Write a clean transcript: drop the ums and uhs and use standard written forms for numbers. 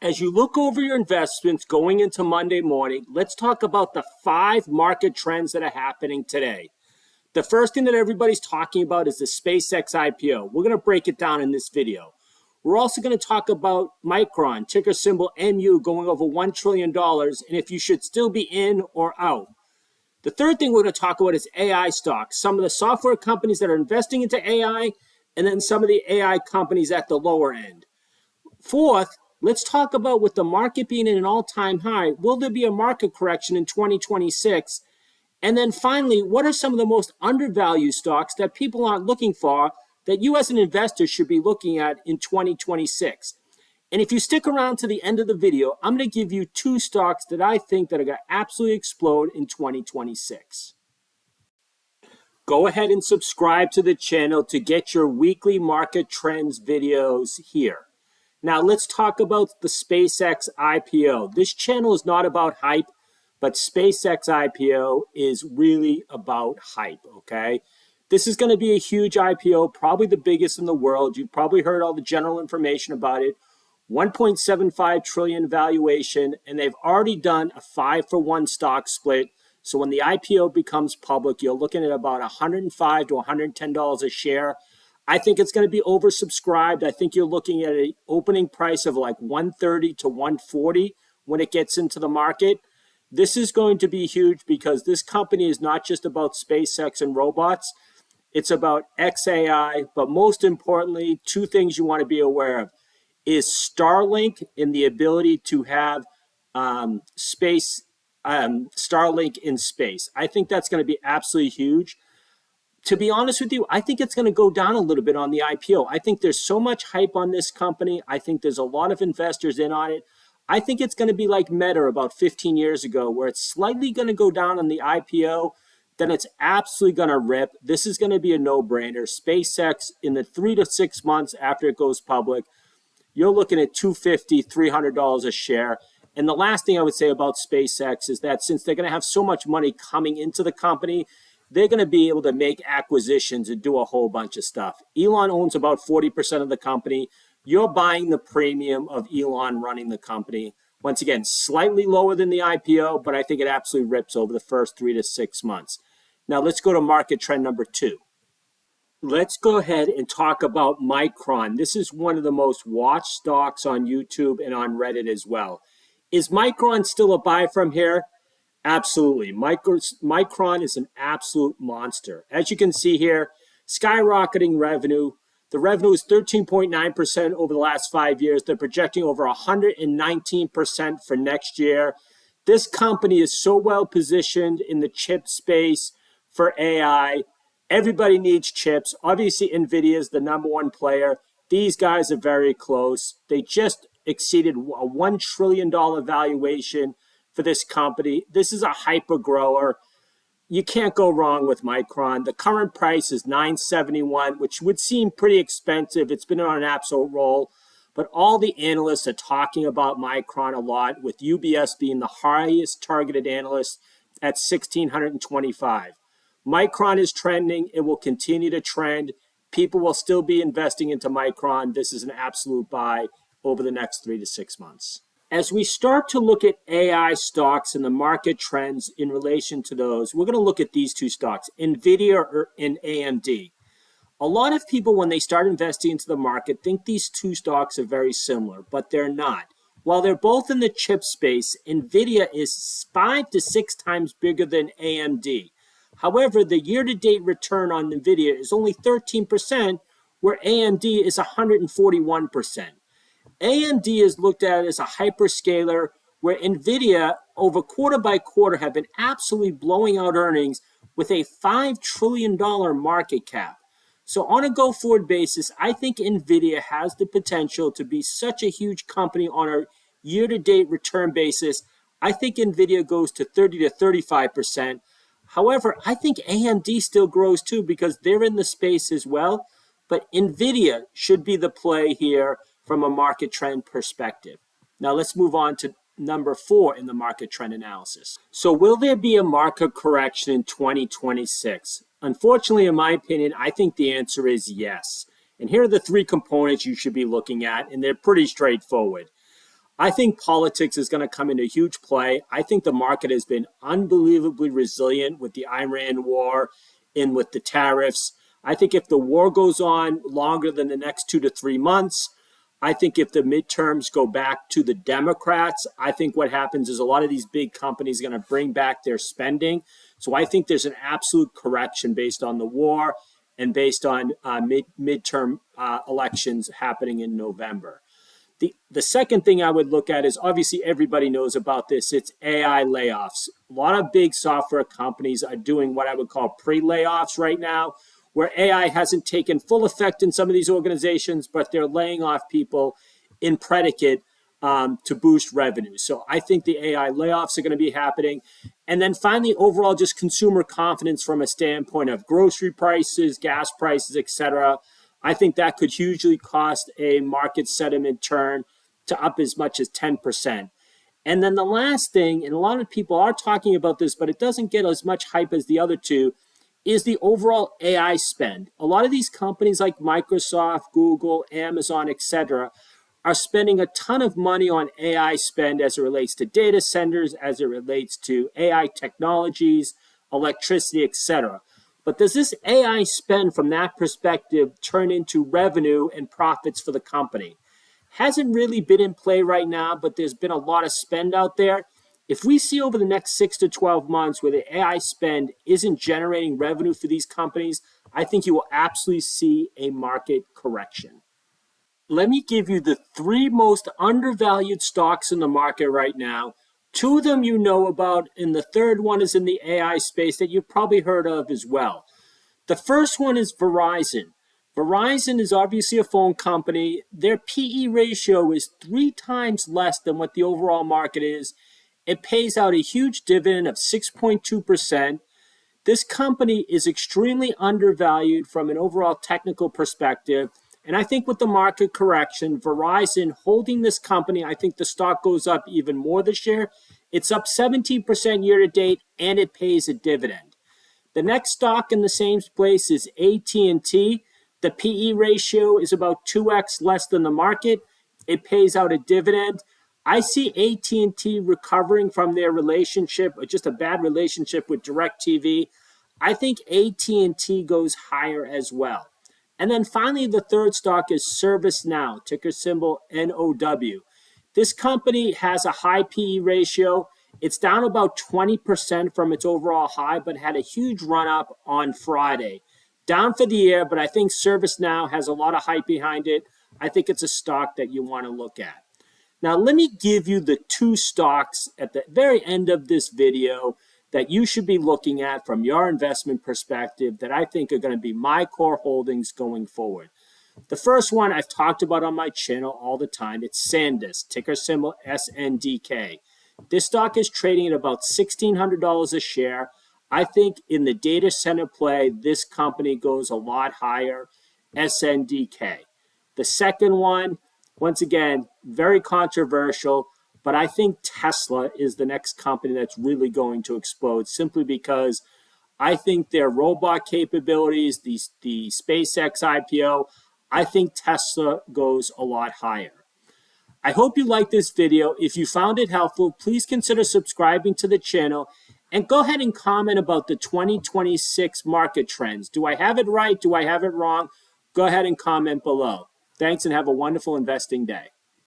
As you look over your investments going into Monday morning, let's talk about the 5 market trends that are happening today. The first thing that everybody's talking about is the SpaceX IPO. We're going to break it down in this video. We're also going to talk about Micron, ticker symbol MU, going over $1 trillion, and if you should still be in or out. The third thing we're going to talk about is AI stocks, some of the software companies that are investing into AI, and then some of the AI companies at the lower end. Fourth, let's talk about with the market being at an all-time high, will there be a market correction in 2026? And then finally, what are some of the most undervalued stocks that people aren't looking for that you as an investor should be looking at in 2026? And if you stick around to the end of the video, I'm going to give you 2 stocks that I think that are going to absolutely explode in 2026. Go ahead and subscribe to the channel to get your weekly market trends videos here. Now let's talk about the SpaceX IPO. This channel is not about hype, but SpaceX IPO is really about hype, okay? This is going to be a huge IPO, probably the biggest in the world. You've probably heard all the general information about it. 1.75 trillion valuation, and they've already done a 5-for-1 stock split. So when the IPO becomes public, you're looking at about $105 to $110 a share. I think it's going to be oversubscribed. I think you're looking at an opening price of like 130 to 140 when it gets into the market. This is going to be huge because this company is not just about SpaceX and robots. It's about XAI, but most importantly, 2 things you want to be aware of is Starlink and the ability to have Starlink in space. I think that's going to be absolutely huge. To be honest with you, I think it's going to go down a little bit on the IPO. I think there's so much hype on this company. I think there's a lot of investors in on it. I think it's going to be like Meta about 15 years ago, where it's slightly going to go down on the IPO, then it's absolutely going to rip. This is going to be a no-brainer. SpaceX, in the 3 to 6 months after it goes public, you're looking at $250, $300 a share. And the last thing I would say about SpaceX is that since they're going to have so much money coming into the company, they're going to be able to make acquisitions and do a whole bunch of stuff. Elon owns about 40% of the company. You're buying the premium of Elon running the company. Once again, slightly lower than the IPO, but I think it absolutely rips over the first 3 to 6 months. Now let's go to market trend number 2. Let's go ahead and talk about Micron. This is one of the most watched stocks on YouTube and on Reddit as well. Is Micron still a buy from here? Absolutely. Micron is an absolute monster. As you can see here, skyrocketing revenue. The revenue is 13.9% over the last 5 years. They're projecting over 119% for next year. This company is so well positioned in the chip space for AI. Everybody needs chips. Obviously, NVIDIA is the #1 player. These guys are very close. They just exceeded a $1 trillion valuation for this company. This is a hyper grower. You can't go wrong with Micron. The current price is $971, which would seem pretty expensive. It's been on an absolute roll, but all the analysts are talking about Micron a lot, with UBS being the highest targeted analyst at 1,625. Micron is trending. It will continue to trend. People will still be investing into Micron. This is an absolute buy over the next 3 to 6 months. As we start to look at AI stocks and the market trends in relation to those, we're going to look at these 2 stocks, NVIDIA and AMD. A lot of people, when they start investing into the market, think these 2 stocks are very similar, but they're not. While they're both in the chip space, NVIDIA is 5 to 6 times bigger than AMD. However, the year-to-date return on NVIDIA is only 13%, where AMD is 141%. AMD is looked at as a hyperscaler, where NVIDIA over quarter by quarter have been absolutely blowing out earnings with a $5 trillion market cap. So on a go-forward basis, I think NVIDIA has the potential to be such a huge company on a year-to-date return basis. I think NVIDIA goes to 30 to 35%. However, I think AMD still grows too because they're in the space as well. But NVIDIA should be the play here from a market trend perspective. Now let's move on to number 4 in the market trend analysis. So will there be a market correction in 2026? Unfortunately, in my opinion, I think the answer is yes. And here are the 3 components you should be looking at, and they're pretty straightforward. I think politics is going to come into huge play. I think the market has been unbelievably resilient with the Iran war and with the tariffs. I think if the war goes on longer than the next 2 to 3 months, I think if the midterms go back to the Democrats, I think what happens is a lot of these big companies are going to bring back their spending. So I think there's an absolute correction based on the war and based on midterm elections happening in November. The second thing I would look at is obviously everybody knows about this. It's AI layoffs. A lot of big software companies are doing what I would call pre-layoffs right now, where AI hasn't taken full effect in some of these organizations, but they're laying off people in predicate to boost revenue. So I think the AI layoffs are going to be happening. And then finally, overall, just consumer confidence from a standpoint of grocery prices, gas prices, et cetera. I think that could hugely cost a market sentiment turn to up as much as 10%. And then the last thing, and a lot of people are talking about this, but it doesn't get as much hype as the other two, is the overall AI spend. A lot of these companies like Microsoft, Google, Amazon, et cetera, are spending a ton of money on AI spend as it relates to data centers, as it relates to AI technologies, electricity, et cetera. But does this AI spend from that perspective turn into revenue and profits for the company? Hasn't really been in play right now, but there's been a lot of spend out there. If we see over the next 6 to 12 months where the AI spend isn't generating revenue for these companies, I think you will absolutely see a market correction. Let me give you the three most undervalued stocks in the market right now. Two of them you know about, and the third one is in the AI space that you've probably heard of as well. The first one is Verizon. Verizon is obviously a phone company. Their PE ratio is 3 times less than what the overall market is. It pays out a huge dividend of 6.2%. This company is extremely undervalued from an overall technical perspective. And I think with the market correction, Verizon holding this company, I think the stock goes up even more this year. It's up 17% year to date, and it pays a dividend. The next stock in the same place is AT&T. The PE ratio is about 2x less than the market. It pays out a dividend. I see AT&T recovering from their relationship, or just a bad relationship with DirecTV. I think AT&T goes higher as well. And then finally, the third stock is ServiceNow, ticker symbol NOW. This company has a high PE ratio. It's down about 20% from its overall high, but had a huge run up on Friday. Down for the year, but I think ServiceNow has a lot of hype behind it. I think it's a stock that you want to look at. Now, let me give you the two stocks at the very end of this video that you should be looking at from your investment perspective that I think are going to be my core holdings going forward. The first one I've talked about on my channel all the time. It's SanDisk, ticker symbol SNDK. This stock is trading at about $1,600 a share. I think in the data center play, this company goes a lot higher, SNDK. The second one, once again, very controversial, but I think Tesla is the next company that's really going to explode simply because I think their robot capabilities, the SpaceX IPO, I think Tesla goes a lot higher. I hope you liked this video. If you found it helpful, please consider subscribing to the channel and go ahead and comment about the 2026 market trends. Do I have it right? Do I have it wrong? Go ahead and comment below. Thanks and have a wonderful investing day.